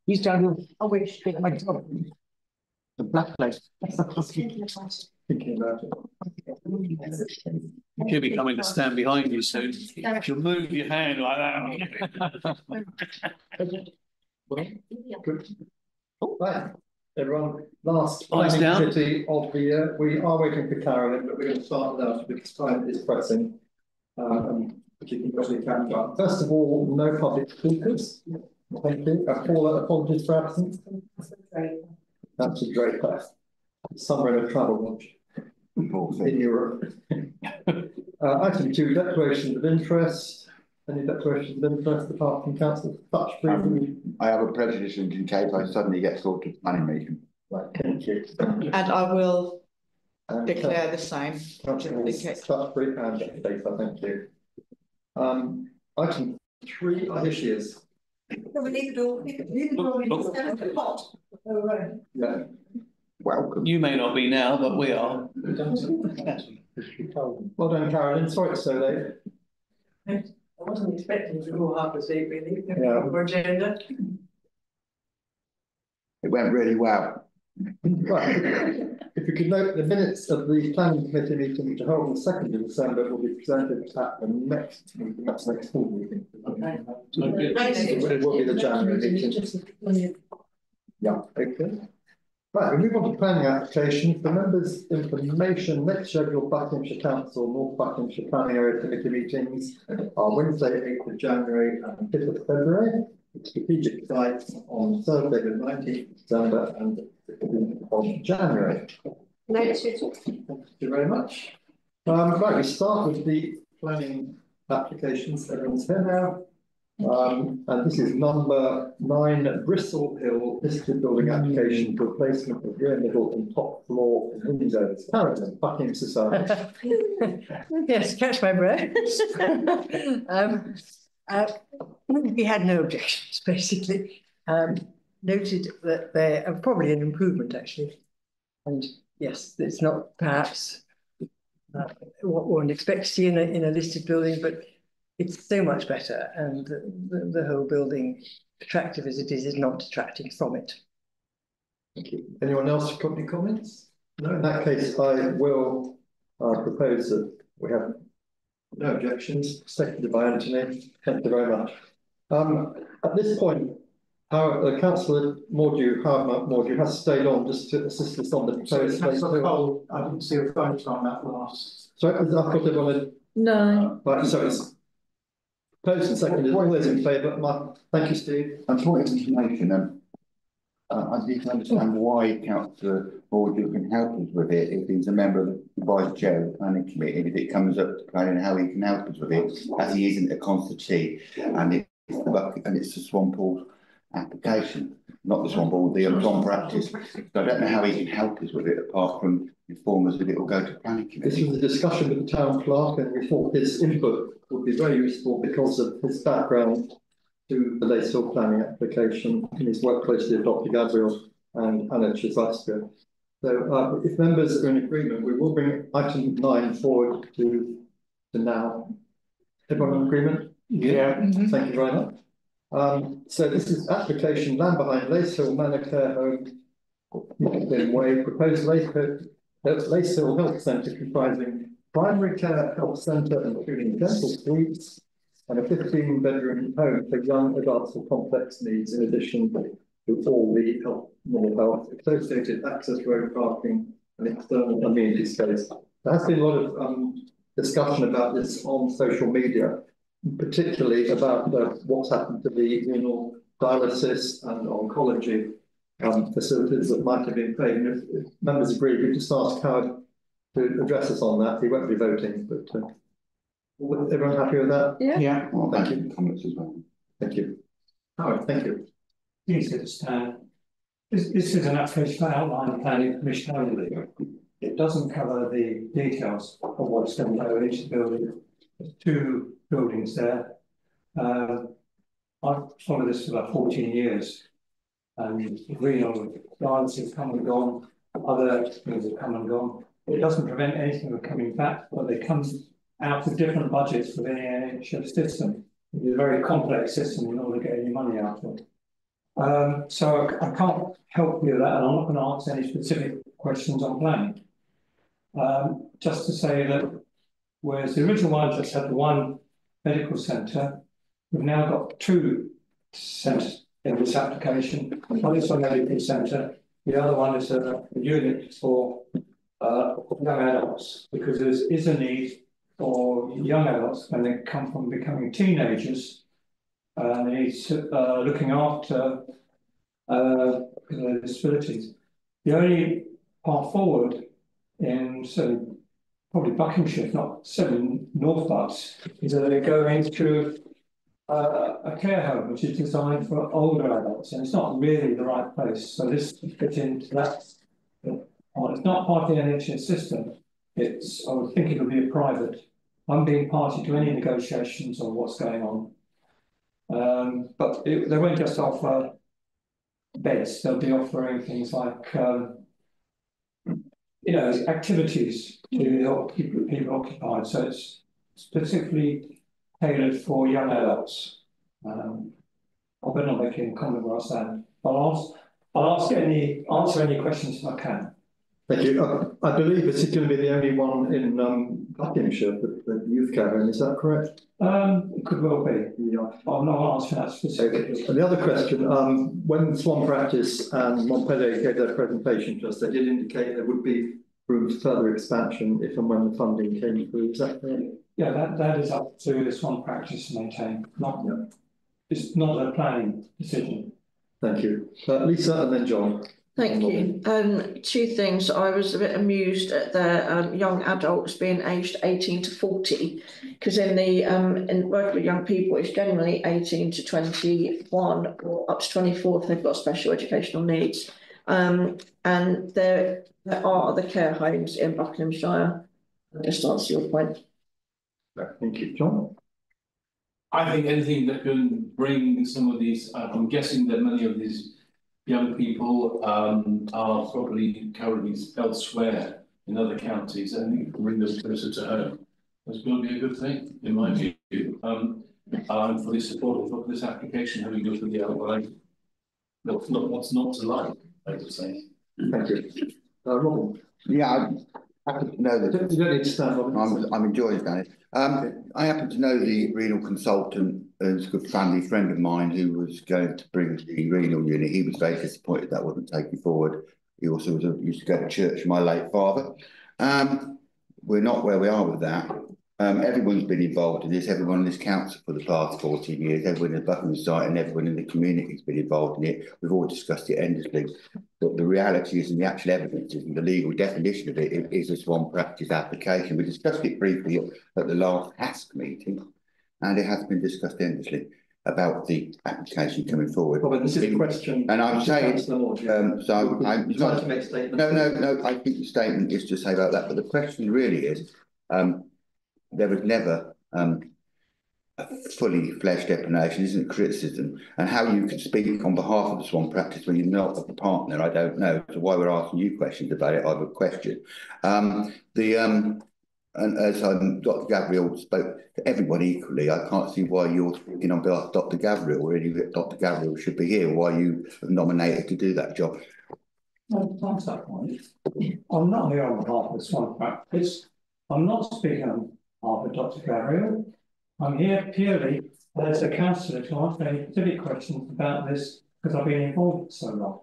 He's down here. I wish to my job. The black place. Thinking about it. He'll be coming to stand behind you soon. If you move your hand like that. Good. Oh, right. Everyone, last Eyes down. committee of the year. We are waiting for Carolyn, but we're going to start now because time is pressing. Which you can probably count on. First of all, no public speakers. Thank you. Paula, apologies for absence. That's a great class. Summer in a travel lodge in Europe. Item 2, declarations of interest. Any declarations of interest apart from council touch? I have a prejudice in case I suddenly get thought of planning meeting. Right, thank you. And I will declare the same. Touchbury and Data, thank you. Item 3, issues. We need the door. Yeah. Welcome. You may not be now, but we are. Well done, Carolyn. Sorry it's so late. I wasn't expecting to go half a seat, really. Yeah. Agenda. It went really well. Right. If you could note, the minutes of the planning committee meeting, which are held on the 2nd of December, will be presented at the next meeting. That's next full meeting. Okay. It will be the January meeting. Yeah, okay. Right, we move on to planning applications. The members' information: next scheduled Buckinghamshire Council, North Buckinghamshire Planning Area Committee meetings are Wednesday, 8th of January and 5th of February. Strategic sites on Thursday, the 19th of December and the 15th of January. Thank you very much. Right, we start with the planning applications. Everyone's here now. And this is number 9, Bristol Hill listed building application for replacement of rear, middle and top floor windows. Carolyn, Buckingham Society. Yes, catch my breath. We had no objections, basically. Noted that they are probably an improvement, actually. And yes, it's not perhaps what one expects to see in a listed building, but it's so much better, and the whole building, attractive as it is not detracting from it. Thank you. Anyone else got any comments? No, in that case, I will propose that we have no objections. Seconded by Anthony. Thank you very much. At this point, Councillor Mordew has stayed on just to assist us on the proposed. I didn't see a photo on that last. Sorry, I thought everyone. No. Right, so it's proposed and seconded. All those in favour? Thank you, Steve. And for information, I need to understand why Councillor Mordew can help us with it if he's a member of the Vice Chair of the Planning Committee, and if it comes up to planning how he can help us with it, as he isn't a constituency, and it's the Swamppool application, not the Swamppool, the Tom practice. So I don't know how he can help us with it apart from inform us that it will go to planning committee. This was a discussion with the town clerk, and we thought his input would be very useful because of his background to the Lacehill planning application, and his work closely with Dr. Gabriel and Anna Chislastra. So if members are in agreement, we will bring item 9 forward to now. Everyone in agreement? Yeah. Thank you very much. So this is application land behind Lacehill Manor Care Home, Way, proposed Lacehill Health Centre comprising primary care health centre including dental suites and a 15-bedroom home for young adults with complex needs, in addition to all the normal health, associated access road parking and external amenity space. There has been a lot of discussion about this on social media, particularly about what's happened to the renal dialysis and oncology facilities that might have been paid. And if members agree, we just ask Howard to address us on that. He won't be voting, but everyone happy with that? Yeah. Yeah. Well, Thank you. Comments as well. Thank you. Howard, thank you. Please understand. This is an application for outline planning permission only. It doesn't cover the details of what's going to go in each building. There's 2 buildings there. I've followed this for about 14 years, and renal dialysis has come and gone, other things have come and gone. It doesn't prevent anything from coming back, but they come out of different budgets within the NHS system. It's a very complex system in order to get any money out of it. So I can't help you with that, and I'm not going to answer any specific questions on planning. Just to say that whereas the original one just had the one medical centre, we've now got two centres in this application. One is a medical centre, the other one is a unit for young adults, because there is a need for young adults when they come from becoming teenagers. They need looking after their disabilities. The only path forward in probably Buckinghamshire, if not certainly North Bucks, is that they go into a care home which is designed for older adults, and it's not really the right place. So this fits into that. It's not part of the NHS system. I would think it would be a private. I'm being party to any negotiations on what's going on. But they won't just offer beds. They'll be offering things like, activities to help keep people occupied. So it's specifically tailored for young adults. I better not make any comment where I stand. I'll answer any questions if I can. Thank you. I believe this is going to be the only one in Buckinghamshire, the youth care home. Is that correct? It could well be. Yeah. I'm not answering that specifically. Okay. And the other question, when Swan Practice and Montpellier gave their presentation to us, they did indicate there would be room for further expansion if and when the funding came through. Is that correct? Yeah, that is up to the Swan Practice to maintain. It's not a planning decision. Thank you. Lisa and then John. Thank you. Two things. I was a bit amused at the young adults being aged 18 to 40, because in working with young people, it's generally 18 to 21 or up to 24 if they've got special educational needs. And there are other care homes in Buckinghamshire. Just to answer your point. Thank you, John. I think anything that can bring some of these, I'm guessing that many of these young people are probably currently elsewhere in other counties, and you can bring them closer to home. That's going to be a good thing, in my view. I'm fully supportive of this application, having looked at the outline. What's not to like, I would say. Thank you. Robin. Yeah, I happen to know that. You don't need to stand on. I'm enjoying that. I happen to know the renal consultant as a good family friend of mine who was going to bring the renal unit. He was very disappointed that wasn't taken forward. He also used to go to church with my late father. We're not where we are with that. Everyone's been involved in this, everyone in this council for the past 14 years, everyone in the Buckingham site and everyone in the community has been involved in it. We've all discussed it endlessly. But the reality is, and the actual evidence is, and the legal definition of it is a Swan Practice application. We discussed it briefly at the last HASC meeting, and it has been discussed endlessly about the application coming forward. Robin, this is a question. And I'm saying, no, I think the statement is to say about that, but the question really is, there was never a fully fledged explanation, isn't it, criticism, and how you could speak on behalf of the Swan Practice when you're not a partner, I don't know. So why we're asking you questions about it, I would question. And as Dr. Gabriel spoke to everybody equally, I can't see why you're speaking on behalf of Dr. Gabriel, or any Dr. Gabriel should be here, why you have nominated to do that job. Well, that's that point. I'm not here on behalf of the Swan Practice. I'm not speaking on behalf of Dr. Gabriel. I'm here purely as a councillor to answer any specific questions about this, because I've been involved for so long.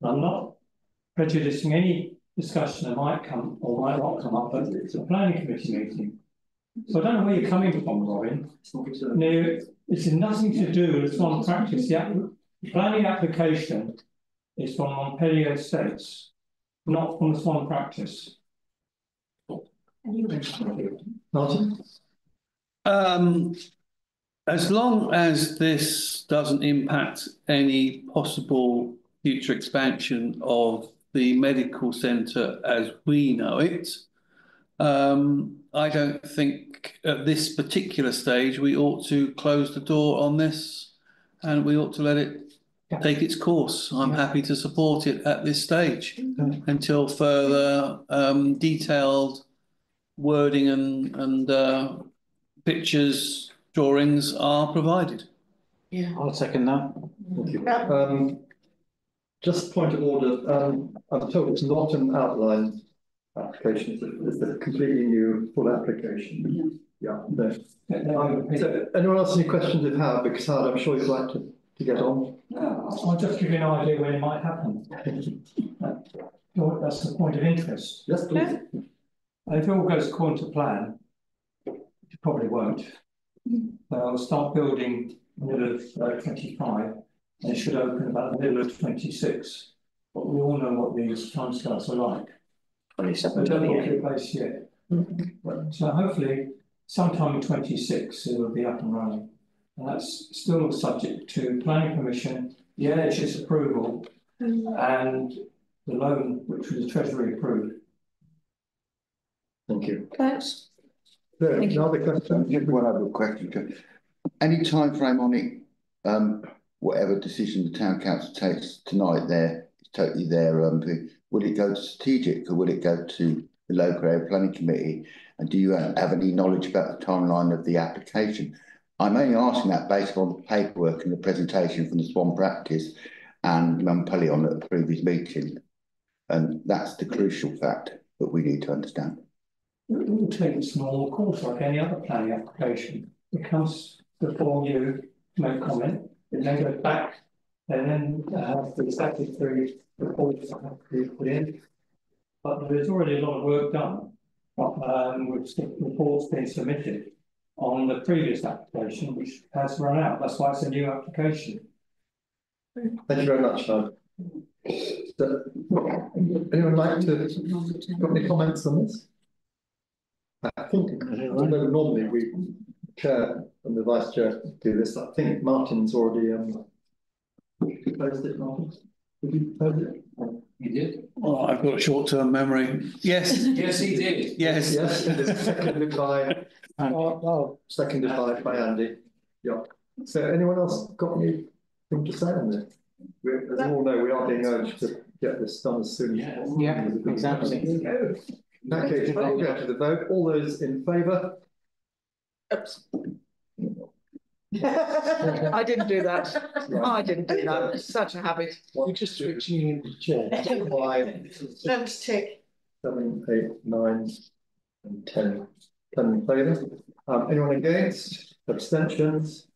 I'm not prejudicing any discussion that might come or might not come up, but it's a planning committee meeting. So I don't know where you're coming from, Robin. No, this has nothing to do with Swan Practice. The planning application is from Montpellier Estates, not from the Swan Practice. Martin? As long as this doesn't impact any possible future expansion of the medical centre as we know it, I don't think at this particular stage we ought to close the door on this, and we ought to let it take its course. I'm happy to support it at this stage until further detailed wording and pictures, drawings are provided. Yeah. I'll second that. Thank you. Just point of order, I'm told it's not an outline application, it's a completely new full application. Yeah. No. So, anyone else any questions of Howard? Because Howard, I'm sure you'd like to get on. I'll just give you an idea when it might happen. That's the point of interest. Yes, please. If it all goes according to plan, it probably won't. I'll start building middle of 25, and it should open about the middle of 26. But we all know what these timescales are like. 27, They don't 28. look place yet. So hopefully, sometime in 26, it will be up and running. And that's still subject to planning permission, the NHS approval, and the loan, which was the Treasury approved. Thank you. Thanks. So, another question? Just one other question. Any time frame on it? Whatever decision the town council takes tonight, it's totally their will it go to strategic or will it go to the local area planning committee? And do you have any knowledge about the timeline of the application? I'm only asking that based on the paperwork and the presentation from the Swan practice and Mumpelli on at the previous meeting. And that's the crucial fact that we need to understand. It will take its normal course like any other planning application. It comes before you to make comment, it then goes back, and then the statutory reports have to be put in. But there's already a lot of work done, with reports being submitted on the previous application, which has run out. That's why it's a new application. Thank you very much, Howard. So, anyone like to got any comments on this? I think although normally we chair and the vice chair do this, I think Martin's already proposed it, Martin. Did you propose it? He did. Oh, I've got a short-term memory. Yes. Yes, he did. Yes. Yes, it is seconded by Andy. Yeah. So anyone else got anything to say on this? As you all know, we are being urged to get this done as soon as possible. Yeah, exactly. In that case, we'll go to the vote. All those in favour? Oops. I didn't do that. I didn't do that. It's such a habit. You're just switching in the chair. Let's tick. 7, 8, 9, and 10. 10 in favour. Anyone against? Abstentions?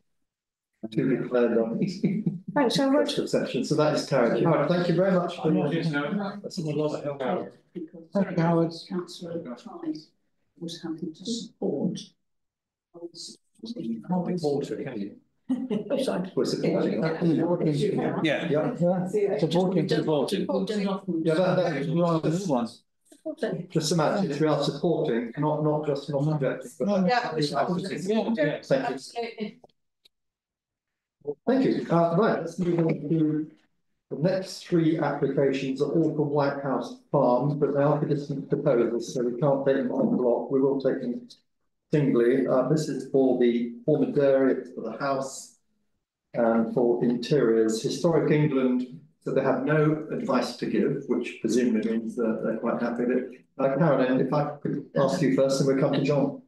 2 declared on. Thanks so much. Abstentions. So that is carried. All right, thank you very much. That's a lot of help, Howard. Thank you, Howard. Councillor Price was happy to support. You can't be water, can you? Yeah. Supporting. Yeah, that is one. Just semantics, we are supporting, not just not objecting. Yeah. Thank you. Thank you. Right, let's move on to the next 3 applications are all from White House Farms, but they are for distant proposals, so we can't take them en bloc. We will take them singly. This is for the former dairy, it's for the house, and for interiors. Historic England, so they have no advice to give, which presumably means that they're quite happy with it. Caroline, if I could ask you first, and we'll come to John.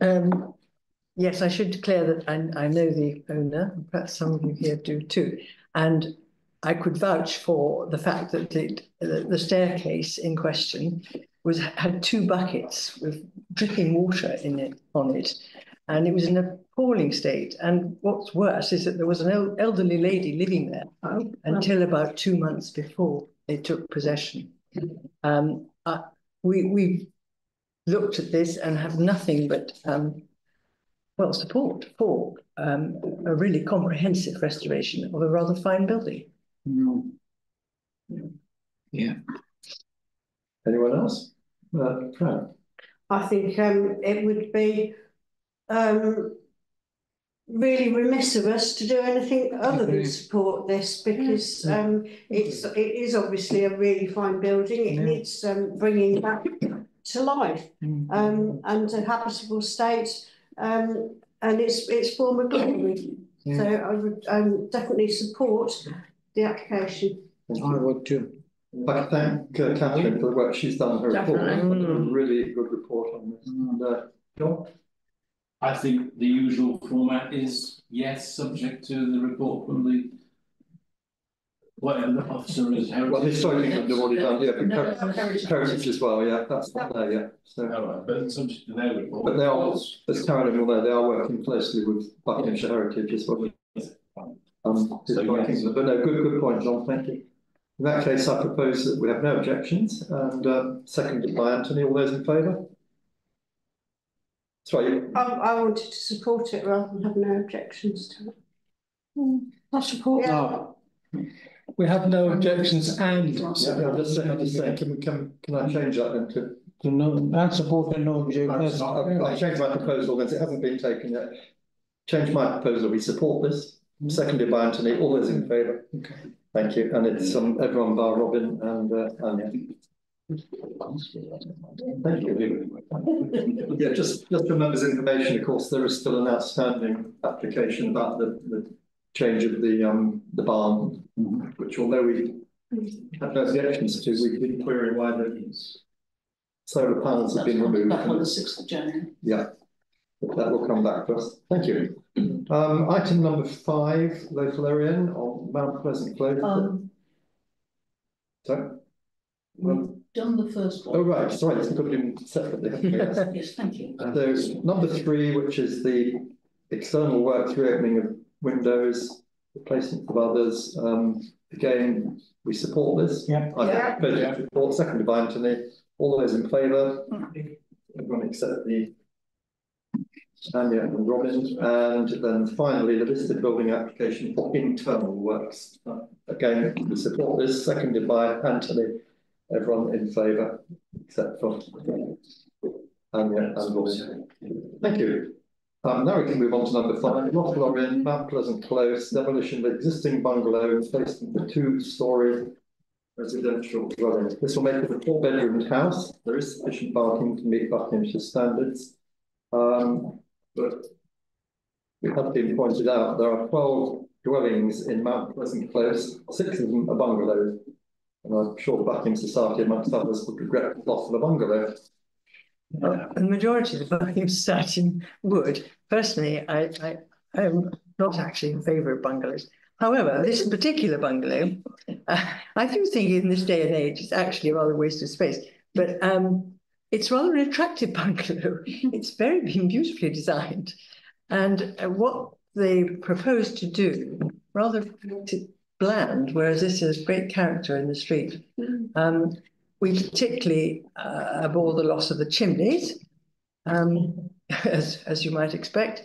Yes, I should declare that I know the owner, perhaps some of you here do too, and I could vouch for the fact that the staircase in question had 2 buckets with dripping water on it, and it was in an appalling state. And what's worse is that there was an elderly lady living there until about 2 months before they took possession. We looked at this and have nothing but support for a really comprehensive restoration of a rather fine building. Yeah. Anyone else? Fran? I think it would be really remiss of us to do anything other than support this, because it is obviously a really fine building. It needs bringing back to life and a habitable state, and its former glory. So I would definitely support the application. I would too. I thank Catherine for the work she's done on her report. Definitely. A really good report on this. And, John? I think the usual format is yes, subject to the report from the whatever the officer is. Well, historically, they've already done, yeah, but heritage as well, yeah, that's not there yet, so. All right, but subject to their report. But they are, as Carolyn will know, they are working closely with Buckinghamshire Heritage as well. So, yes. But no, good point, John, thank you. In that case, I propose that we have no objections, and seconded by Anthony. All those in favour? Sorry. I wanted to support it rather than have no objections to it. I support Yeah. We have no objections and. Yeah, I'm just saying, can I change that then to? I support and no objections. I'll change my proposal, because it hasn't been taken yet. Change my proposal, we support this, seconded by Anthony. All those in favour? Okay. Thank you, and it's everyone bar Robin and Anya. Thank you. Yeah, just for members' information, of course, there is still an outstanding application about the change of the barn, which although we had no objections to, we didn't query why the solar panels have been removed. Back on the 6th of January. Yeah, but that will come back to us. Thank you. Item number 5, local area on Mount Pleasant Close. Sorry? Done the first one. Oh, right, sorry, it's got it in separately. Yes. Yes, thank you. There's number 3, which is the external works, reopening of windows, replacement of others. Again, we support this. Yeah. I propose to support, seconded by Anthony. All those in favour? Everyone except the Anya and Robin. And then finally, the listed building application for internal works. Again, we support this, seconded by Anthony. Everyone in favour, except for Anya and Robin. Thank you. Now we can move on to number 5. Loch Lorien, Mount Pleasant Close, demolition of existing bungalow and placement of a 2-storey residential dwelling. This will make it a 4-bedroomed house. There is sufficient parking to meet Buckinghamshire standards. But it has been pointed out there are 12 dwellings in Mount Pleasant Close, 6 of them are bungalows. And I'm sure the Buckingham Society, amongst others, would regret the loss of a bungalow. The majority of the Buckingham Society would. Personally, I am not actually in favour of bungalows. However, this particular bungalow, I do think in this day and age, it's actually a rather waste of space. But it's rather an attractive bungalow. It's been beautifully designed. And what they propose to do, rather bland, whereas this has great character in the street. We particularly abhor the loss of the chimneys, as you might expect.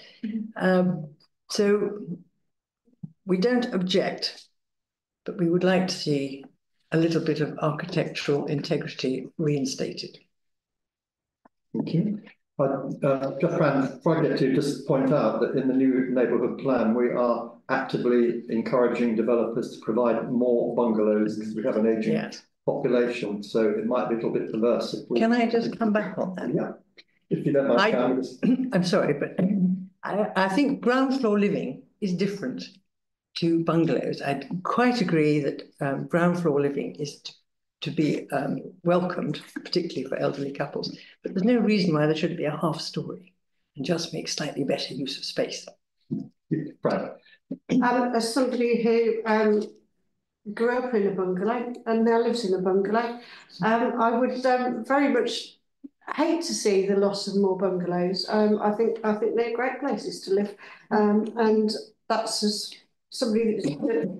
So we don't object, but we would like to see a little bit of architectural integrity reinstated. Thank you. Before I get to just point out that in the new neighbourhood plan, we are actively encouraging developers to provide more bungalows because we have an ageing population, so it might be a little bit perverse. If we... Can I just come back on that? Yeah, if you don't mind. I'm sorry, but I think ground floor living is different to bungalows. I quite agree that ground floor living is to be welcomed, particularly for elderly couples. But there's no reason why there shouldn't be a half-storey and just make slightly better use of space. Right. As somebody who grew up in a bungalow and now lives in a bungalow, I would very much hate to see the loss of more bungalows. I think they're great places to live, and that's as somebody that's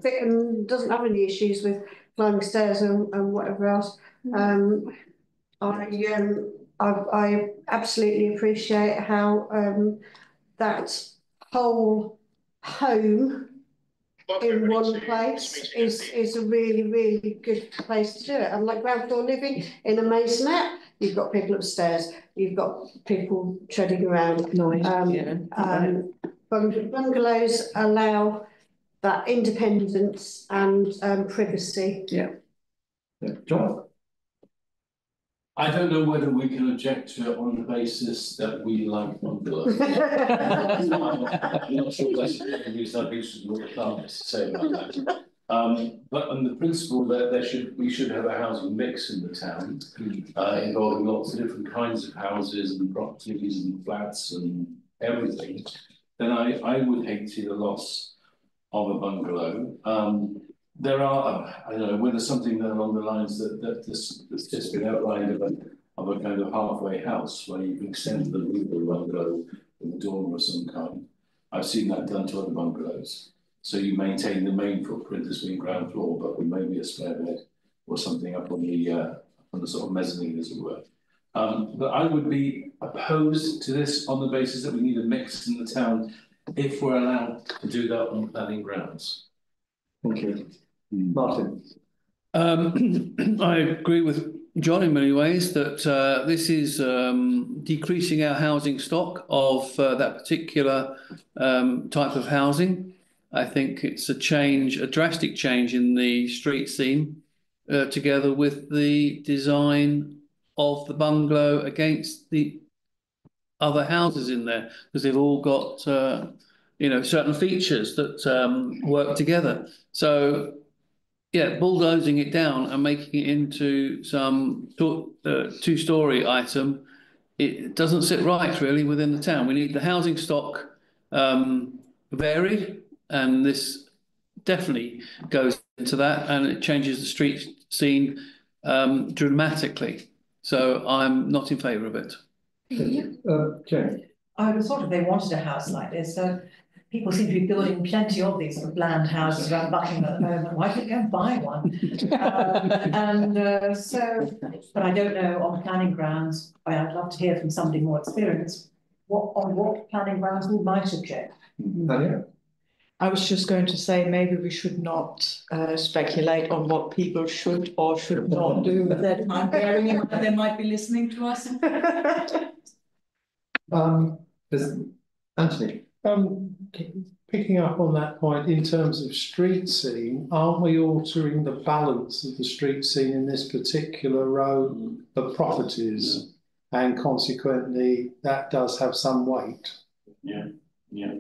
fit and doesn't have any issues with climbing stairs and whatever else. I absolutely appreciate how that whole home in one place is a really good place to do it. And like ground floor living in a maisonette, you've got people upstairs, you've got people treading around. Bungalows allow that independence and privacy. Yeah. John? I don't know whether we can object to it on the basis that we like bungalows. I'm not sure that's the reason I think what the plan is to say about that. But on the principle that we should have a housing mix in the town, involving lots of different kinds of houses and properties and flats and everything, then I would hate to see the loss of a bungalow. There are, I don't know, whether something along the lines that's just been outlined of a kind of halfway house where you can extend the roof of the bungalow with a dormer of some kind. I've seen that done to other bungalows. So you maintain the main footprint as being ground floor, but with maybe a spare bed or something up on the sort of mezzanine, as it were. But I would be opposed to this on the basis that we need a mix in the town if we're allowed to do that on planning grounds. Thank you. Martin. I agree with John in many ways that this is decreasing our housing stock of that particular type of housing. I think it's a drastic change in the street scene, together with the design of the bungalow against the other houses in there, because they've all got certain features that work together. So yeah, bulldozing it down and making it into some two-story item, it doesn't sit right really within the town. We need the housing stock varied, and this definitely goes into that, and it changes the street scene dramatically. So I'm not in favour of it. Jane. I would have thought if they wanted a house like this, so people seem to be building plenty of these sort of bland houses around Buckingham at the moment. Why don't you go and buy one? But I don't know on planning grounds. I'd love to hear from somebody more experienced. On what planning grounds we might object. I was just going to say maybe we should not speculate on what people should or should not do with their time, bearing in mind they might be listening to us. Anthony. Picking up on that point in terms of street scene, aren't we altering the balance of the street scene in this particular row of properties? Yeah. And consequently, that does have some weight. Yeah, yeah.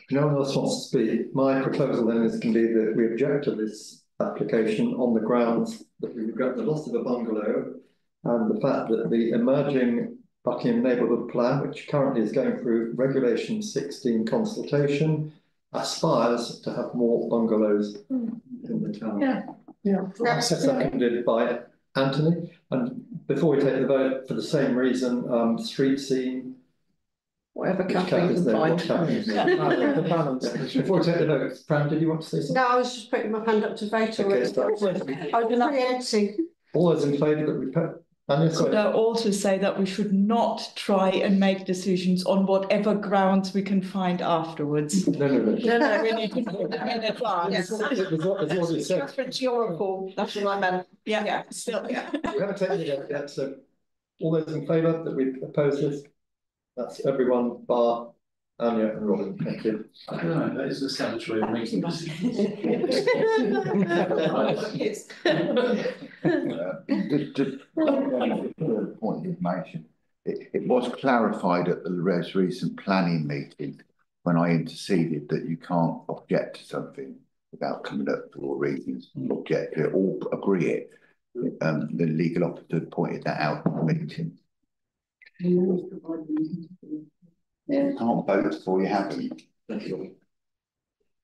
No one else wants to speak. My proposal then can be that we object to this application on the grounds that we regret the loss of a bungalow and the fact that the emerging Buckingham Neighbourhood Plan, which currently is going through Regulation 16 consultation, aspires to have more bungalows in the town. Yeah. Seconded by Anthony. And before we take the vote, for the same reason, street scene. Whatever Catherine can find. The balance. Before we take the vote, Fran, did you want to say something? No, I was just putting my hand up to vote already. I was preempting. All those in favour that we put. Could I also say that we should not try and make decisions on whatever grounds we can find afterwards? No. We need to put them in advance. Yes. It was what it said. Reference your call. That's what I meant. Yeah. Still. We haven't taken it yet, so all those in favour that we oppose this? That's everyone bar Anya and Robin. Thank you. I don't know, that is the savage way of making decisions. Point of information. It was clarified at the most recent planning meeting when I interceded that you can't object to something without coming up for reasons. Object to it or agree it. The legal officer pointed that out at the meeting. You can't vote before you haven't.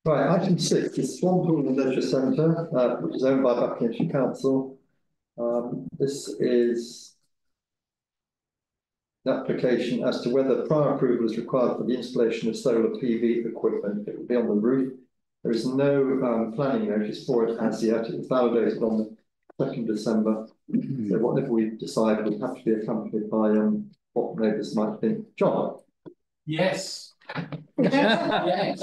Right, item 6 is Swanpool Leisure Centre, which is owned by Buckinghamshire Council. This is an application as to whether prior approval is required for the installation of solar PV equipment. It will be on the roof. There is no planning notice for it as yet. It was validated on the 2nd December. So whatever we decide would have to be accompanied by what neighbours might think. John? Yes. Yes.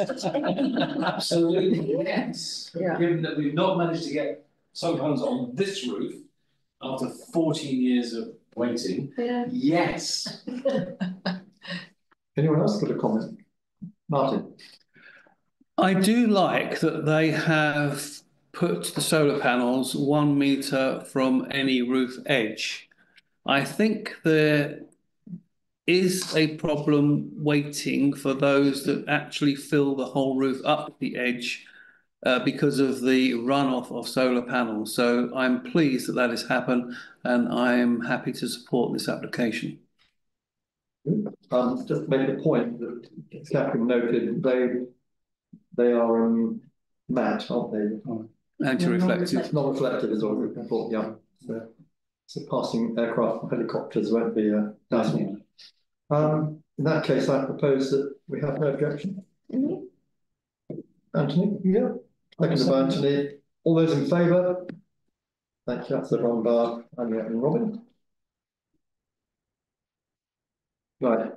Absolutely yes. Yeah. Given that we've not managed to get solar panels on this roof after 14 years of waiting. Yeah. Yes. Anyone else got a comment? Martin? I do like that they have put the solar panels 1 metre from any roof edge. I think there is a problem waiting for those that actually fill the whole roof up the edge because of the runoff of solar panels. So I'm pleased that that has happened, and I'm happy to support this application. Just to make the point that Catherine noted, they are matte, aren't they? Anti-reflective. Non-reflective is what we're called, yeah. So passing aircraft and helicopters won't be dazzled. In that case, I propose that we have no objection. Anthony? Yeah. Second by Anthony. All those in favour? Thank you. That's the Ron Bar, Anya and Robin. Right.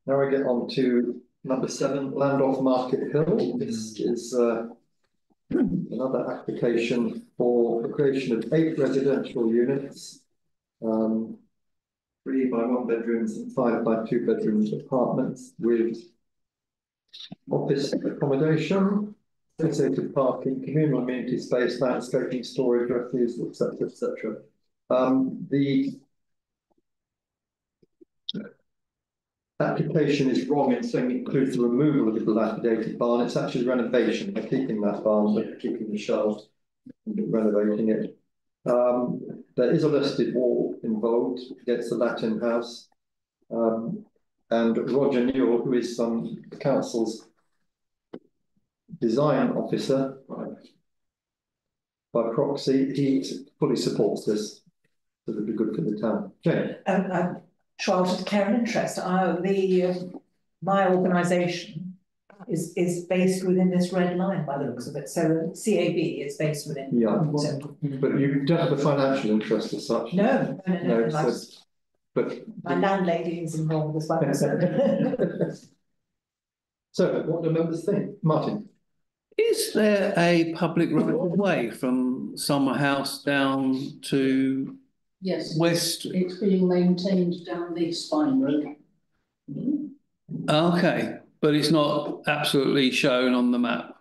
Now we get on to number 7, Land off Market Hill. This is another application for the creation of 8 residential units, 3 by 1 bedrooms and 5 by 2 bedrooms apartments with office accommodation, associated parking, communal amenity space, landscaping, storage, refuse, etc., etc. The application is wrong in saying it includes the removal of the dilapidated barn. It's actually renovation. They're keeping that barn, but they're keeping the shelves and renovating it. There is a listed wall involved against the Latin house. And Roger Newell, who is the council's design officer by proxy, he fully supports this. So it'll be good for the town. Jane. Sure, I'll just care and interest. My organisation is based within this red line by the looks of it. So CAB is based within. Yeah, but you don't have a financial interest as such. No. But my landlady is involved as well. So, what do members think, Martin? Is there a public right of way from Summer House down to? Yes, West? it's being maintained down the Spine Road. Okay, but it's not absolutely shown on the map.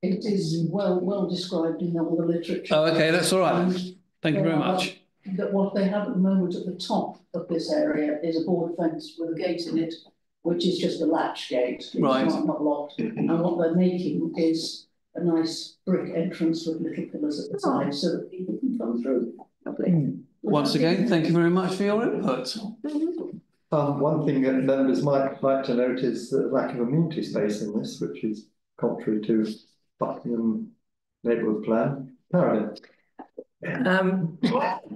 It is well described in all the literature. Oh, okay, that's all right. Thank you very much. That what they have at the moment at the top of this area is a board fence with a gate in it, which is just a latch gate. It's right. not locked. And what they're making is a nice brick entrance with little pillars at the side so that people can come through. Lovely. Once again, thank you very much for your input. One thing that members might like to note is the lack of amenity space in this, which is contrary to Buckingham neighbourhood plan. Caroline.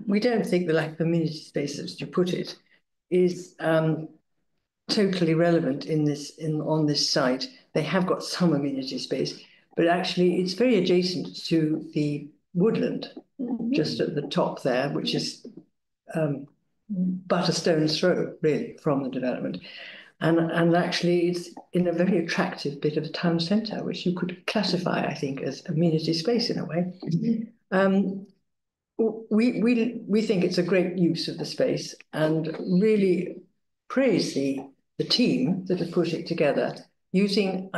We don't think the lack of amenity space, as you put it, is totally relevant on this site. They have got some amenity space, but actually it's very adjacent to the woodland just at the top there, which is but a stone's throw really from the development. And actually it's in a very attractive bit of a town centre, which you could classify, I think, as amenity space in a way. We think it's a great use of the space and really praise the team that have put it together using,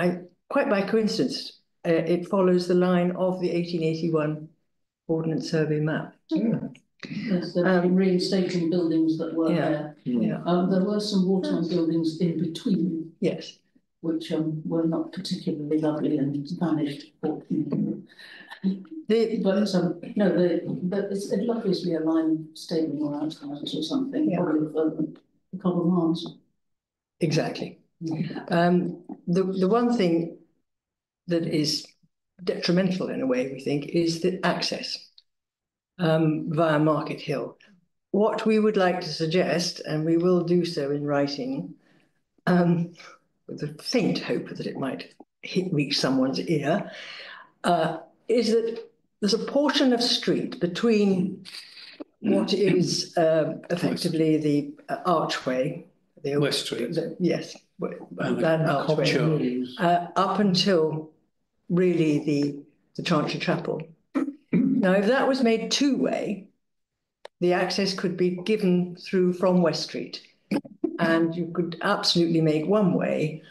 quite by coincidence, it follows the line of the 1881 Ordnance Survey map. Yes, there were reinstating buildings that were there. Yeah. There were some wartime buildings in between. Yes. Which were not particularly lovely and vanished, fortunately. But it'd obviously a line stadium or outhouse or something, probably for the Cobham Arms. Exactly. The one thing that is detrimental in a way, we think, is the access via Market Hill. What we would like to suggest, and we will do so in writing, with a faint hope that it might reach someone's ear, is that there's a portion of street between what is effectively the archway, the West Street. Yes, that archway, up until really the Chantry Chapel. Now, if that was made two-way, the access could be given through from West Street, and you could absolutely make one way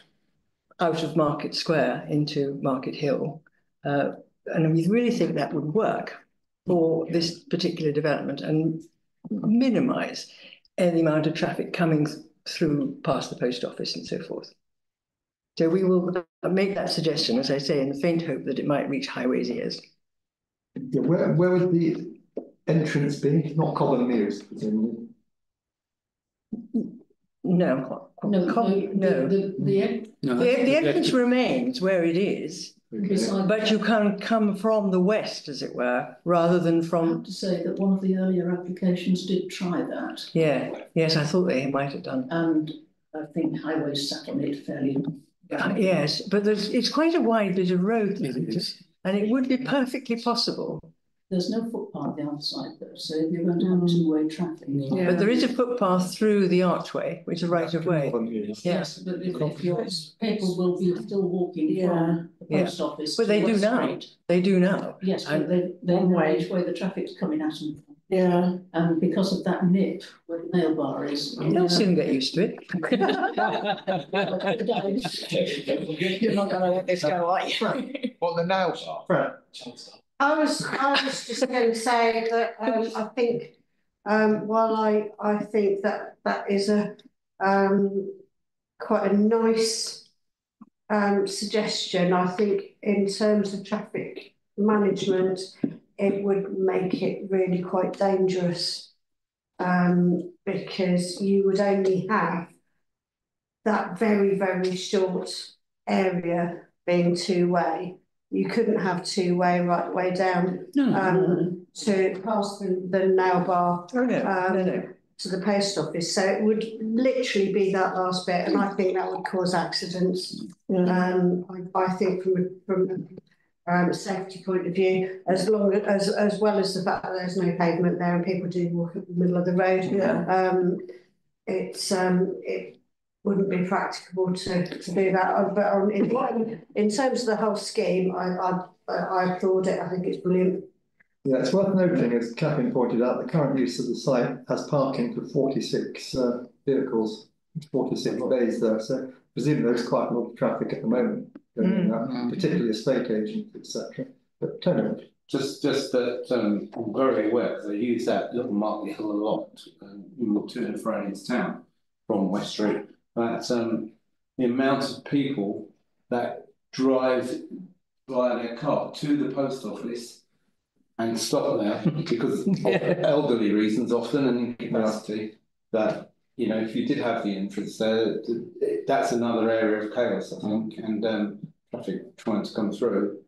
out of Market Square into Market Hill. And we really think that would work for this particular development and minimise any amount of traffic coming through past the post office and so forth. So we will make that suggestion, as I say, in the faint hope that it might reach Highway's ears. Yeah, where would the entrance be? Not commonly used, presumably. No, No, the entrance remains where it is, beside but you can come from the west, as it were, rather than I from. have to say that one of the earlier applications did try that. Yeah, yes, I thought they might have done. And I think highways sat on it fairly. Yes, but it's quite a wide bit of road, and it would be perfectly possible. There's no footpath the other side though, so if you're going to have two-way traffic. Yeah. But there is a footpath through the archway, which is right of way. Yes, but people will be still walking from the post office. But they do now. They do now. Yes, but they know which way the traffic's coming at them. Yeah. And because of that nip where the nail bar is. They'll soon get used to it. You're not going to let this go, are you? What the nails are? I was just going to say that I think while I think that is a quite a nice suggestion, I think in terms of traffic management, it would make it really quite dangerous because you would only have that very, very short area being two-way. You couldn't have two-way right way down to past the nail bar to the post office. So it would literally be that last bit, and I think that would cause accidents. I think from a safety point of view, as well as the fact that there's no pavement there and people do walk in the middle of the road. It wouldn't be practicable to do that. But in terms of the whole scheme, I applaud it. I think it's brilliant. Yeah, it's worth noting, as Catherine pointed out, the current use of the site has parking for 46 vehicles, 46 bays there. So presumably there's quite a lot of traffic at the moment, particularly estate agents, etc. But Tony. Just that I'm very aware because I use that little Martley Hill a lot, to and fro into town from West Street. But the amount of people that drive via their car to the post office and stop there because of elderly reasons often and incapacity, that, you know, if you did have the entrance there, that's another area of chaos, I think, and traffic trying to come through.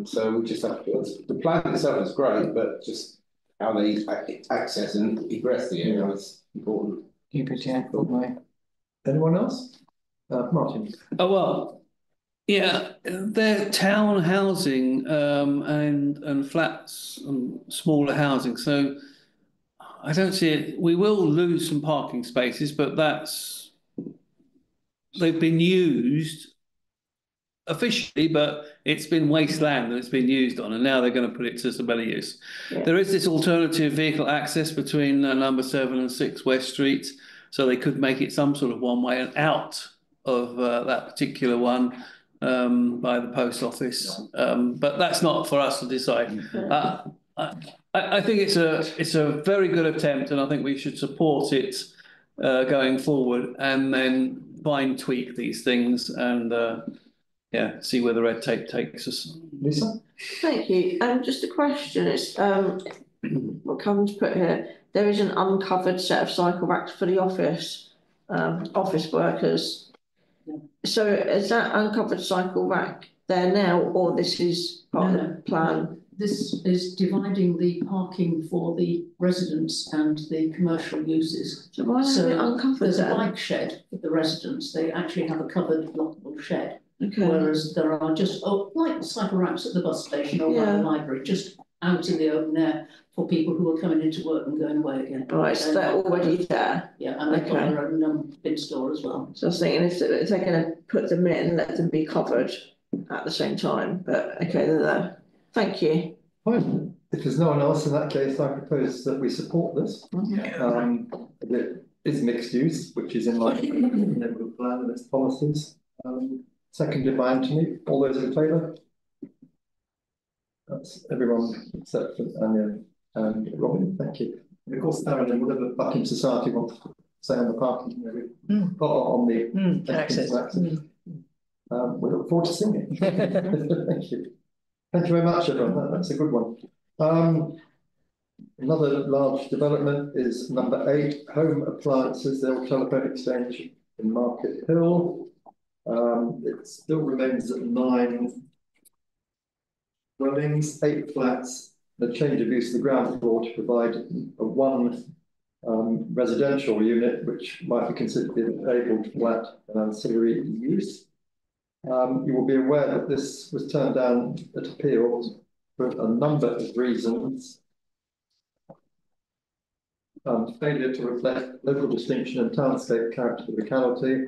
So we just have to, the plan itself is great, but just how they access and egress the area is important. Anyone else? Martin. Oh, well, yeah, they're town housing and flats and smaller housing. So I don't see it. We will lose some parking spaces, but they've been used officially, but it's been wasteland that it's been used on, and now they're going to put it to some better use. There is this alternative vehicle access between number 7 and 6 West Street. So they could make it some sort of one-way and out of that particular one by the post office. But that's not for us to decide. I think it's a very good attempt, and I think we should support it going forward, and then fine tweak these things and see where the red tape takes us. Lisa? Thank you. Just a question. It's what Kevin's put here. There is an uncovered set of cycle racks for the office workers. So is that uncovered cycle rack there now, or this is part of the plan? This is dividing the parking for the residents and the commercial uses. So why is it uncovered? There's a bike shed for the residents. They actually have a covered lockable shed. Okay. Whereas there are just like cycle racks at the bus station or by the library, just out in the open air for people who are coming into work and going away again. Right, so they're already there. Yeah, and they've got their own bin store as well. So I was thinking if they're going to put them in, let them be covered at the same time. But okay, they're there. Thank you. Fine. If there's no one else, in that case, I propose that we support this. It is mixed use, which is in line with the neighbourhood plan and its policies. Seconded by Anthony. All those in favour? That's everyone except for Anya and Robin. Thank you. And of course, Aaron, whatever Buckingham Society wants to say on the parking, on the access. We look forward to seeing it. Thank you. Thank you very much, everyone. That's a good one. Another large development is number 8, home appliances, the old telephone exchange in Market Hill. It still remains at 9 dwellings, 8 flats, the change of use of the ground floor to provide a 1 residential unit, which might be considered to be a disabled flat and ancillary use. You will be aware that this was turned down at appeal for a number of reasons. Failure to reflect local distinction and townscape character of the locality,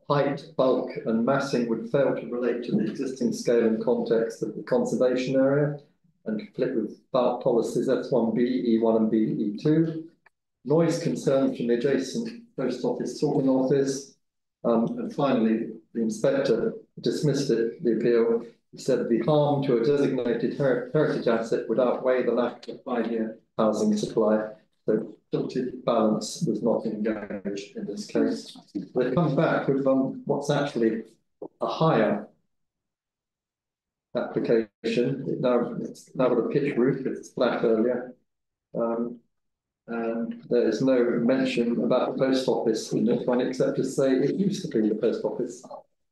height, bulk and massing would fail to relate to the existing scale and context of the conservation area and conflict with policies S1B, E1 and BE2. Noise concerns from the adjacent post office sorting office. And finally, the inspector dismissed it, the appeal. He said the harm to a designated heritage asset would outweigh the lack of 5-year housing supply. So tilted balance was not engaged in this case. They come back with what's actually a higher application. It's now got a pitch roof, it's flat earlier. And there is no mention about the post office in this one, except to say it used to be the post office.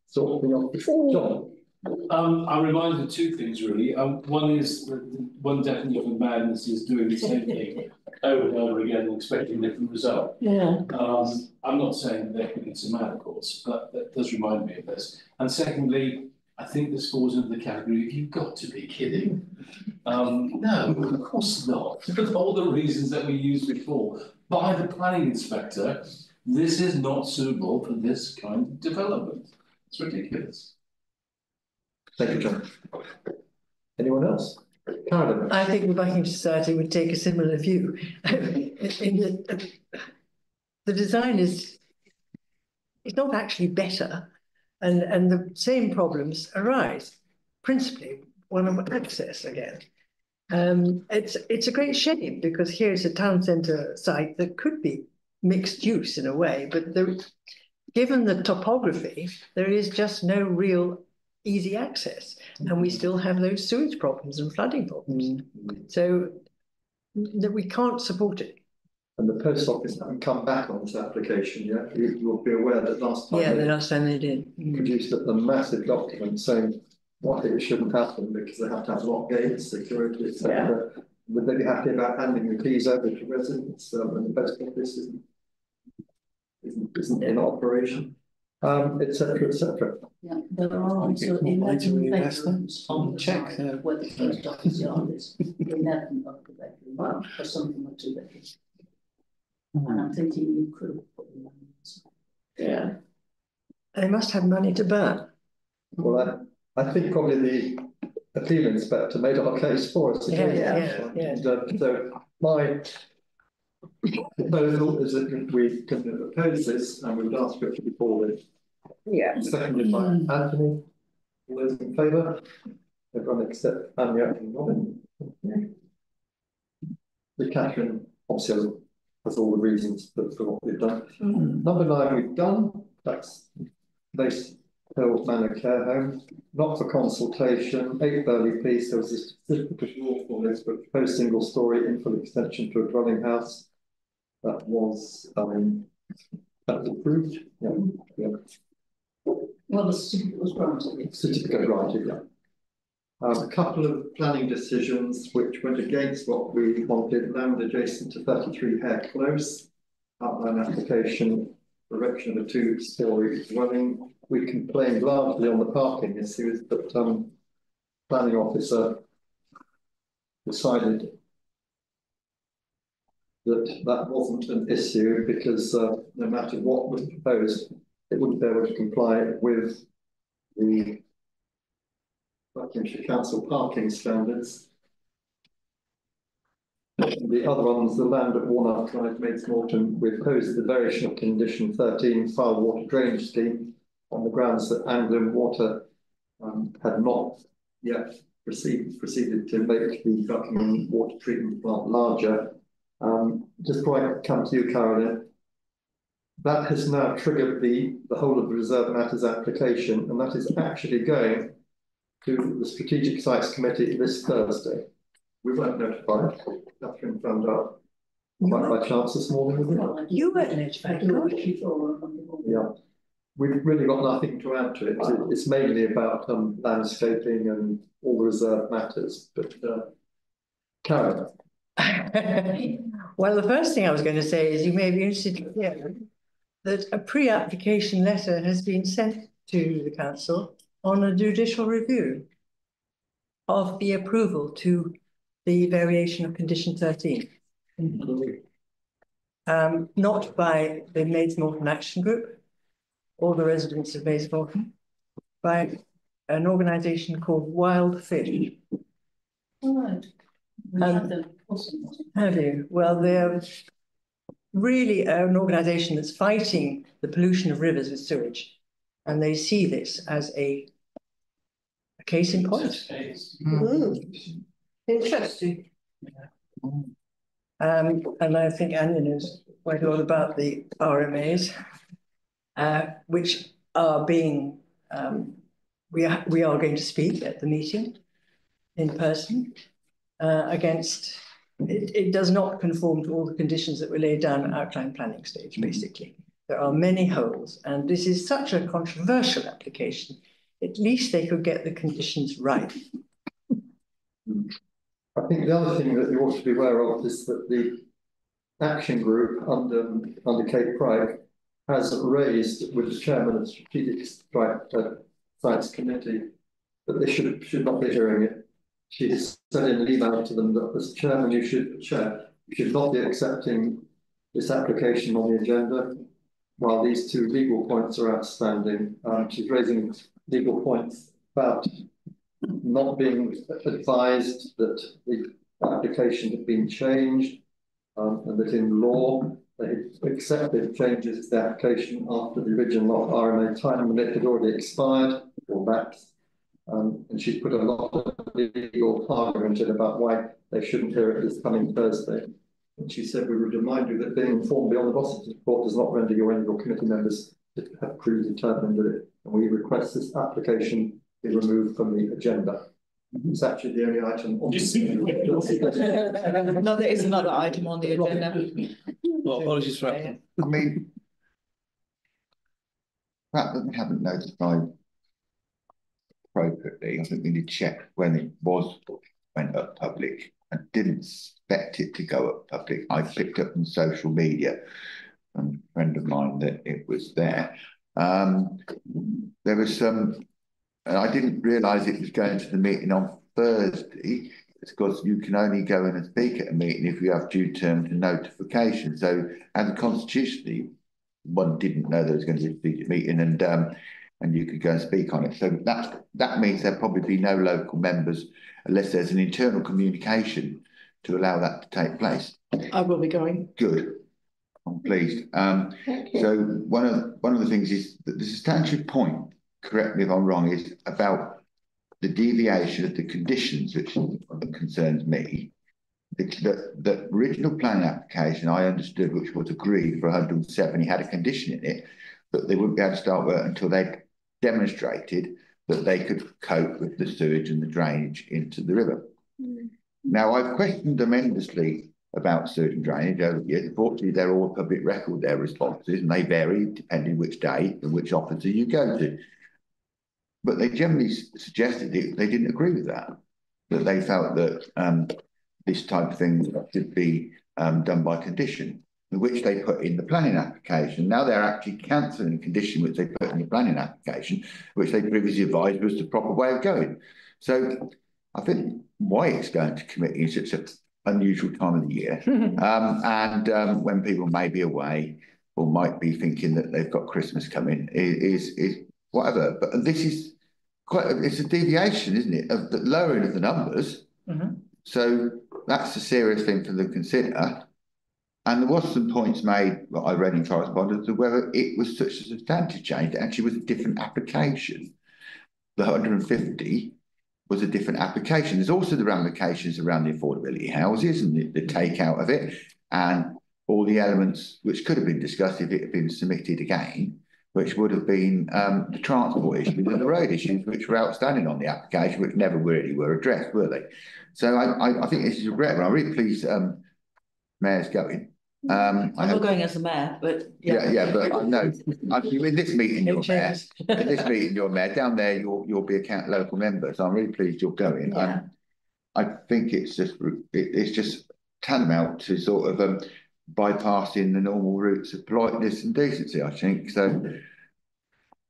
Sort of the office. John. I'm reminded of 2 things really. One is one definition of madness is doing the same thing over and over again and expecting a different result. Yeah. I'm not saying that it's a mad, of course, but that does remind me of this. And secondly, I think this falls into the category of you've got to be kidding. No, of course not. For all the reasons that we used before by the planning inspector, this is not suitable for this kind of development. It's ridiculous. Thank you, John. Anyone else? Carolyn. I think the Buckingham Society would take a similar view. The design is not actually better, and the same problems arise. Principally, one of access again. It's a great shame because here's a town centre site that could be mixed use in a way, but given the topography, there is just no real easy access, and we still have those sewage problems and flooding problems. So that we can't support it. And the post office haven't come back on this application yet. You will be aware that last time the last time they did produced a massive document saying what it shouldn't happen because they have to have lock gates, security, etc. Yeah. Would they be happy about handing the keys over to residents when the post office isn't in operation? Etc. etc. Yeah, there are also 11 bedrooms on the check where the post office yard is. 11 of the bedrooms, or something like 2 bedrooms. And I'm thinking you could have put them in. Yeah. They must have money to burn. Well, I think probably the appeal inspector made our case for us. Yeah. So my proposal is that we can oppose this and we would ask for it to be forwarded. Yeah. Seconded by Anthony. All those in favour? Everyone except Anya and Robin. The Catherine obviously has all the reasons for what we've done. Number 9 we've done. That's Lace Hill Manor Care Home. Not for consultation. 8 Burley Place. There was a certificate of law for this, but proposed single story infill extension to a dwelling house. That was approved. Yeah. Well, the certificate was granted. Certificate granted, yeah. A couple of planning decisions which went against what we wanted. Land adjacent to 33 Hare Close. Outline application, erection of a 2-storey dwelling. We complained largely on the parking issues, but planning officer decided that wasn't an issue because no matter what was proposed, it wouldn't be able to comply with the Buckinghamshire Council parking standards. The other one was the land at Walnut Drive, Maids Norton. We opposed the variation of condition 13 foul water drainage scheme on the grounds that Anglian Water had not yet proceeded to make the Buckingham water treatment plant larger. Just before I come to you, Caroline, that has now triggered the whole of the Reserve Matters application, and that is actually going to the Strategic Sites Committee this Thursday. We weren't notified. Catherine found out quite by chance this morning, wasn't it? You weren't notified. Yeah. We've really got nothing to add to it. It's mainly about landscaping and all the reserved matters, but Karen. Well, the first thing I was going to say is you may be interested to hear that a pre-application letter has been sent to the council on a judicial review of the approval to the variation of condition 13. Not by the Maids Morton Action Group or the residents of Maids Morton, by an organisation called Wild Fish. All right. Have you? Well, they're really an organisation that's fighting the pollution of rivers with sewage, and they see this as a case in point. Interesting. And I think Anya knows quite a lot about the RMAs, which are being, we are going to speak at the meeting in person against, it does not conform to all the conditions that were laid down at outline planning stage, basically. There are many holes, and this is such a controversial application. At least they could get the conditions right. I think the other thing that you ought to be aware of is that the action group under Kate Pryke has raised with the chairman of the Strategic Sites Committee that they should not be hearing it. She has sent in an email to them that as chairman, you should not be accepting this application on the agenda while these two legal points are outstanding. She's raising legal points about not being advised that the application had been changed and that in law they accepted changes to the application after the original RMA time limit had already expired or lapsed. And she put a lot of legal argument in about why they shouldn't hear it this coming Thursday. And she said, we would remind you that being informed beyond the Rossiter's report does not render you or any of your committee members to have predetermined it. And we request this application be removed from the agenda. It's actually the only item on the agenda. No, there is another item on the agenda. Well, apologies for that. I mean, the fact that they haven't notified appropriately, I think we need to check when it went up public. I didn't expect it to go up public. I picked up on social media from a friend of mine that it was there. There was some, and I didn't realise it was going to the meeting on Thursday. It's because you can only go in and speak at a meeting if you have due term to notification. So, and constitutionally, one didn't know there was going to be a speech meeting, and you could go and speak on it. So that means there'll probably be no local members unless there's an internal communication to allow that to take place. I will be going. Good. I'm pleased. So one of the things is that the substantial point, correct me if I'm wrong, is about the deviation of the conditions, which concerns me. The original planning application I understood, which was agreed for 170, had a condition in it that they wouldn't be able to start work until they demonstrated that they could cope with the sewage and the drainage into the river. Now, I've questioned tremendously about sewage and drainage over the years. Unfortunately, they're all public record, their responses, and they vary depending which day and which officer you go to. But they generally suggested they didn't agree with that they felt that this type of thing should be done by condition, which they put in the planning application. Now they're actually cancelling the condition which they put in the planning application, which they previously advised was the proper way of going. So I think why it's going to committee is such an unusual time of the year, and when people may be away or might be thinking that they've got Christmas coming is whatever. But this is it's a deviation, isn't it, of the lowering of the numbers. So that's a serious thing for them to consider. And there was some points made that I read in correspondence of whether it was such a substantive change that actually was a different application. The 150 was a different application. There's also the ramifications around the affordability houses and the takeout of it and all the elements which could have been discussed if it had been submitted again. which would have been the transport issues and the road issues which were outstanding on the application, which never really were addressed, were they? So I think this is regrettable. I'm really pleased Mayor's going. I'm not going as the mayor, but yeah, but I know in this meeting you're mayor. In this meeting you're mayor. Down there you'll be a local member. So I'm really pleased you're going. Yeah. I think it's just tantamount to sort of bypassing the normal routes of politeness and decency, I think. So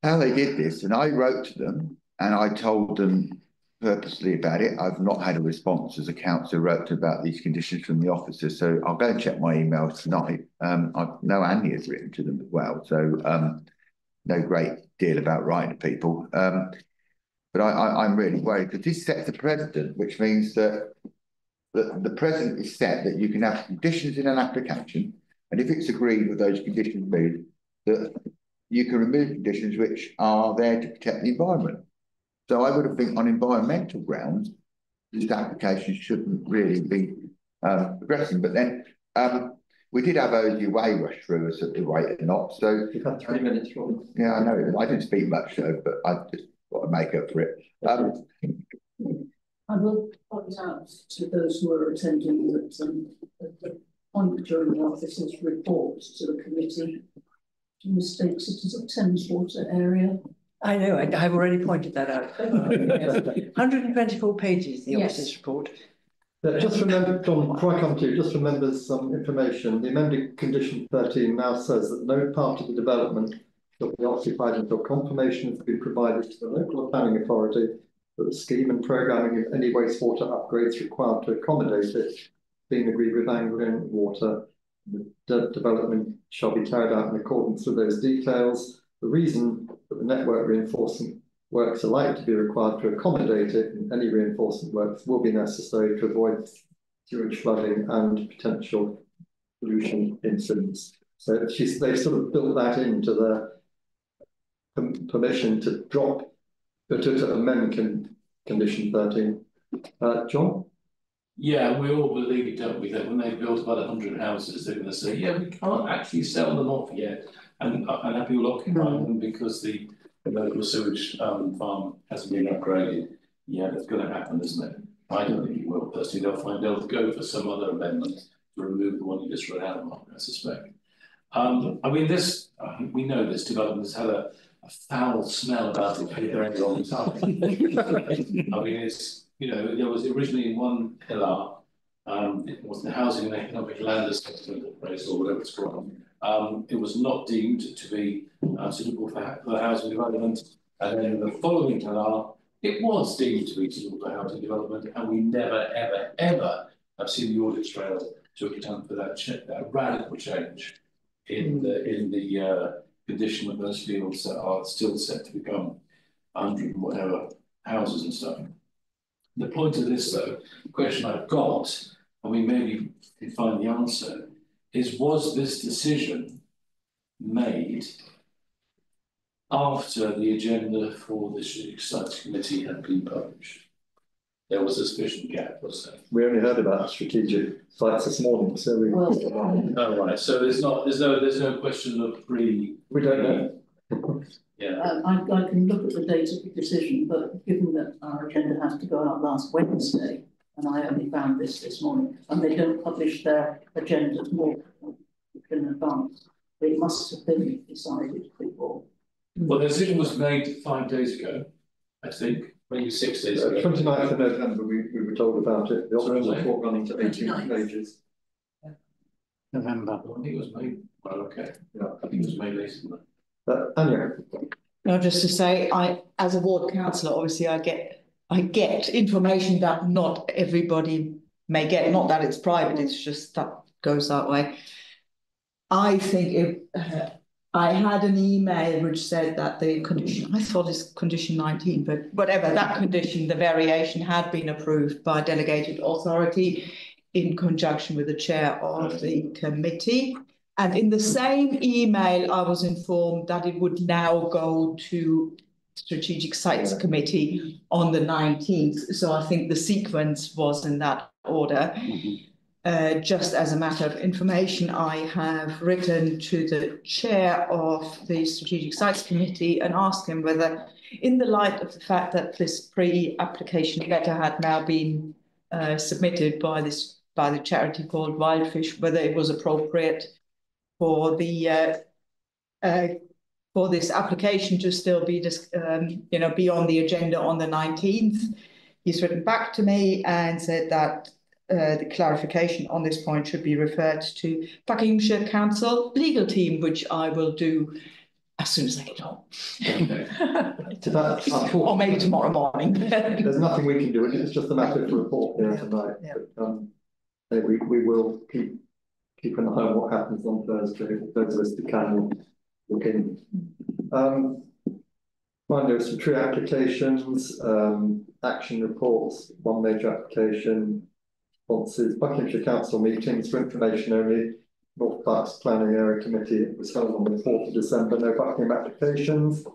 how they did this, and I wrote to them and I told them purposely about it. I've not had a response as a councillor wrote about these conditions from the officers, so I'll go and check my emails tonight. I know Andy has written to them as well, so no great deal about writing to people. But I'm really worried because this sets a precedent, which means that the precedent is set that you can have conditions in an application, and if it's agreed with those conditions made, that you can remove conditions which are there to protect the environment. So I would have think on environmental grounds, this application shouldn't really be progressing. But then we did have OUA rush through us at the rate of knots. So You've had 3 minutes, Robin. Yeah, I know. I didn't speak much, though, but I just got to make up for it. I will point out to those who are attending that the point during the officer's report to the committee mistakes it as a Thames water area. I know, I've already pointed that out. 124 pages, the officer's report. Just remember, John, before I come to you, just remember some information. The amended condition 13 now says that no part of the development shall be occupied until confirmation has been provided to the local planning authority that the scheme and programming of any wastewater upgrades required to accommodate it being agreed with Anglian Water. The development shall be carried out in accordance with those details. The reason that the network reinforcement works are likely to be required to accommodate it, and any reinforcement works will be necessary to avoid sewage flooding and potential pollution incidents. So they've sort of built that into the permission to amend condition 13. John? Yeah, we all believe, don't we, that when they built about 100 houses, they're going to say, yeah, we can't actually sell them off yet and have people occupy them because the local sewage farm hasn't been upgraded. Yeah, that's going to happen, isn't it? I don't think it will. Personally, they'll go for some other amendment to remove the one you just read out, Mark, I suspect. I mean, we know this development has had a foul smell about it for a very long time. I mean, it's, you know, there was originally in one pillar, it was the Housing and Economic Land Assessment Place or whatever it's called. It was not deemed to be suitable for housing development. And then in the following pillar, it was deemed to be suitable for housing development. And we never, ever, ever have seen the audit trail to account for that radical change in the condition of those fields that are still set to become 100 and whatever houses and stuff. The point of this, though, the question I've got, and we maybe can find the answer, is was this decision made after the agenda for the Strategic Sites Committee had been published? There was a sufficient gap, was there? We only heard about strategic sites this morning, so we. Oh right, so there's no question of we don't know. Yeah. I can look at the date of the decision, but given that our agenda has to go out last Wednesday, and I only found this morning, and they don't publish their agendas more in advance, it must have been decided before. Well, the decision was made 5 days ago, I think, maybe 6 days ago. 29th of November, we were told about it. The officer's report running to 18 pages. November. I think it was made. Well, okay. Yeah, I think it was made later than that. Anya. No, just to say, as a ward councillor, obviously I get information that not everybody may get. Not that it's private, it's just that goes that way. I think I had an email which said that the condition, I thought it's condition 19, but whatever, that condition, the variation had been approved by delegated authority in conjunction with the chair of the committee. And in the same email, I was informed that it would now go to Strategic Sites Committee on the 19th. So I think the sequence was in that order. just as a matter of information, I have written to the chair of the Strategic Sites Committee and asked him whether, in the light of the fact that this pre-application letter had now been submitted by the charity called Wildfish, whether it was appropriate for the for this application to still be be on the agenda on the 19th. He's written back to me and said that the clarification on this point should be referred to Buckinghamshire Council legal team, which I will do as soon as I get home. Or maybe tomorrow morning. There's nothing we can do, it's just a matter of report here tonight. Yeah. But, we will keep an eye on what happens on Thursday. Those of us who can look in. There are some tree applications, action reports, one major application, responses, Buckinghamshire Council meetings for information only. North Parks Planning Area Committee was held on the 4th of December, no Buckingham applications.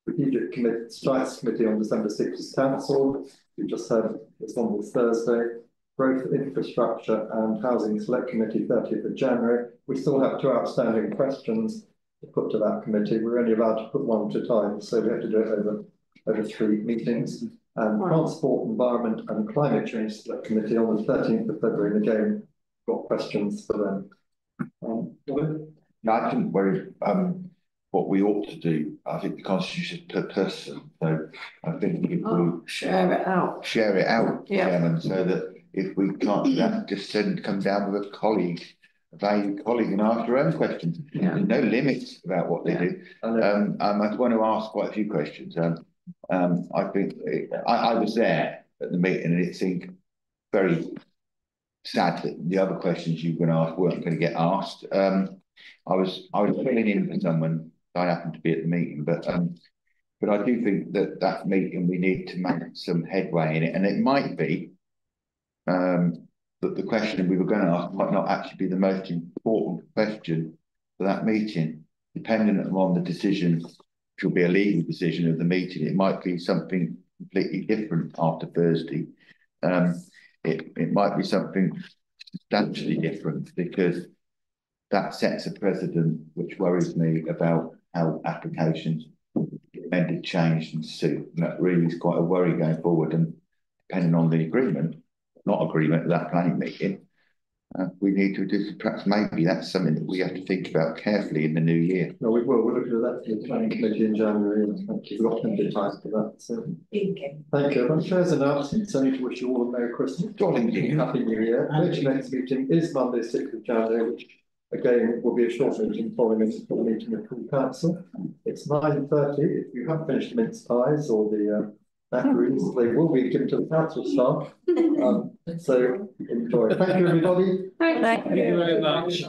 Strategic Sites Committee on December 6th was cancelled. We just had this one was Thursday. Growth, Infrastructure and Housing Select Committee 30th of January. We still have 2 outstanding questions to put to that committee. We're only allowed to put 1 at a time, so we have to do it over 3 meetings. And Transport, Environment and Climate Change Select Committee on the 13th of February. And again, got questions for them. No, I think what we ought to do, I think the constitution is per person. So I think if we share it out, yeah. Chairman, so that if we can't do that, just come down with a colleague, a valued colleague, and ask your own questions. Yeah. There's no limits about what they do. I want to ask quite a few questions. I think I was there at the meeting, and it seemed very sad that the other questions you were going to ask weren't going to get asked. I was filling in for someone. I happened to be at the meeting, but I do think that meeting we need to make some headway in it, and it might be that the question we were going to ask might not actually be the most important question for that meeting, depending on the decision, which will be a legal decision of the meeting. It might be something completely different after Thursday. It might be something substantially different, because that sets a precedent which worries me about how applications get amended, changed and sued. And that really is quite a worry going forward. And depending on the agreement, not agreement at that planning meeting, we need to do, perhaps maybe that's something that we have to think about carefully in the new year. No, we will. We're looking at that in the planning committee in January. Thank you. We've got plenty of time for that. So. Thank you. I'm sure there's an absence. I need to wish you all a Merry Christmas. Jolly Happy New Year. The next meeting is Monday, 6th of January, which again will be a short meeting following a meeting of full council. It's 9:30. If you haven't finished the mince pies or the macaroons, they will be given to the council staff. So enjoy. Thank you, everybody. Thank you very much.